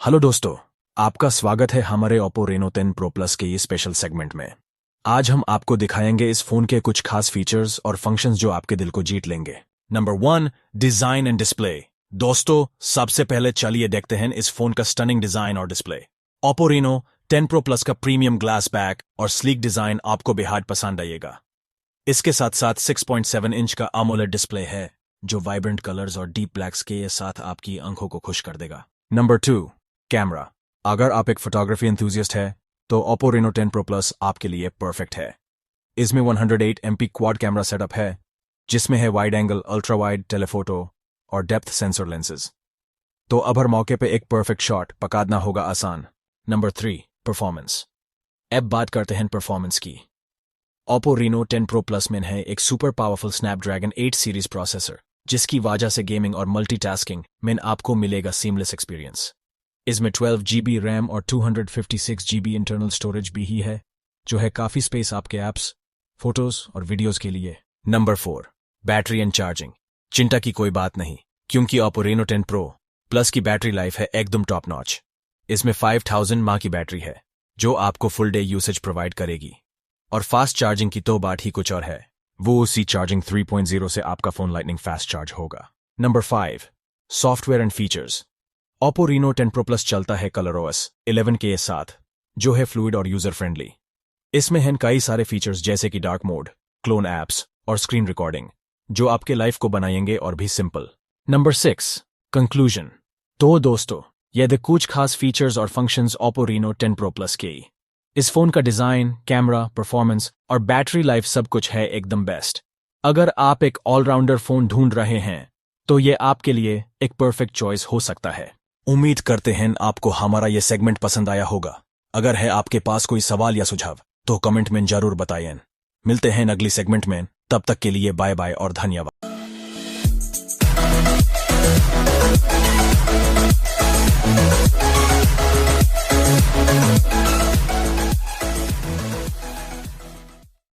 Hello दोस्तों, आपका स्वागत है हमारे OppO Reno 10 Pro Plus के ये स्पेशल सेगमेंट में। आज हम आपको दिखाएंगे इस फोन के कुछ खास फीचर्स और फंक्शंस जो आपके दिल को जीत लेंगे। Number 1, design and display. दोस्तों, सबसे पहले चलिए देखते हैं इस फोन का स्टनिंग डिजाइन और display. OppO Reno 10 Pro Plus का प्रीमियम ग्लास बैक और स्लीक डिजाइन आपको बेहद पसंद आएगा। इसके साथ साथ 6.7 इंच का AMOLED डिस्प्ले है जो वाइब्रेंट कलर्स और डीप ब्लैक्स के साथ आपकी आंखों को खुश कर देगा। Number 2, camera. अगर आप एक फोटोग्राफी एंथुजियास्ट है तो OppO Reno 10 Pro Plus आपके लिए परफेक्ट है। इसमें 108 MP क्वाड कैमरा सेटअप है जिसमें है wide angle, ultra wide, telephoto और डेप्थ सेंसर लेंसेज। तो अब हर मौके पे एक परफेक्ट शॉट पकड़ना होगा आसान। Number 3, performance. अब बात करते हैं परफॉर्मेंस की। OppO Reno 10 Pro Plus में है एक super powerful Snapdragon 8 series processor जिसकी वजह से गेमिंग और मल्टीटास्किंग में आपको मिलेगा सीमलेस एक्सपीरियंस। इसमें 12 GB रैम और 256 GB इंटरनल स्टोरेज भी ही है जो है काफी स्पेस आपके ऐप्स, फोटोज और वीडियोस के लिए। Number 4, battery and charging. चिंता की कोई बात नहीं क्योंकि OppO Reno 10 Pro Plus की बैटरी लाइफ है एकदम टॉप नॉच। इसमें 5000 mAh की बैटरी है जो आपको फुल डे यूसेज प्रोवाइड करेगी। और फास्ट चार्जिंग की तो बात ही कुछ और है, वो उसी चार्जिंग 3.0 से आपका फोन लाइटनिंग फास्ट चार्ज होगा। Number 5, software and features. OppO Reno 10 Pro Plus चलता है ColorOS 11 के साथ जो है फ्लूइड और यूजर फ्रेंडली। इसमें हैं कई सारे फीचर्स जैसे कि डार्क मोड, क्लोन एप्स और स्क्रीन रिकॉर्डिंग जो आपके लाइफ को बनाएंगे और भी सिंपल। Number 6, conclusion. तो दोस्तों, ये थे कुछ खास फीचर्स और functions OppO Reno 10 Pro Plus के। इस फोन का डिजाइन, कैमरा, परफॉर्मेंस और बैटरी लाइफ सब कुछ है एकदम बेस्ट। अगर आप एक ऑलराउंडर फोन ढूंढ रहे हैं तो ये आपके लिए एक परफेक्ट चॉइस हो सकता है। उम्मीद करते हैं आपको हमारा ये सेगमेंट पसंद आया होगा। अगर है आपके पास कोई सवाल या सुझाव तो कमेंट में जरूर बताएं। मिलते हैं अगली सेगमेंट में, तब तक के लिए बाय बाय और धन्यवाद।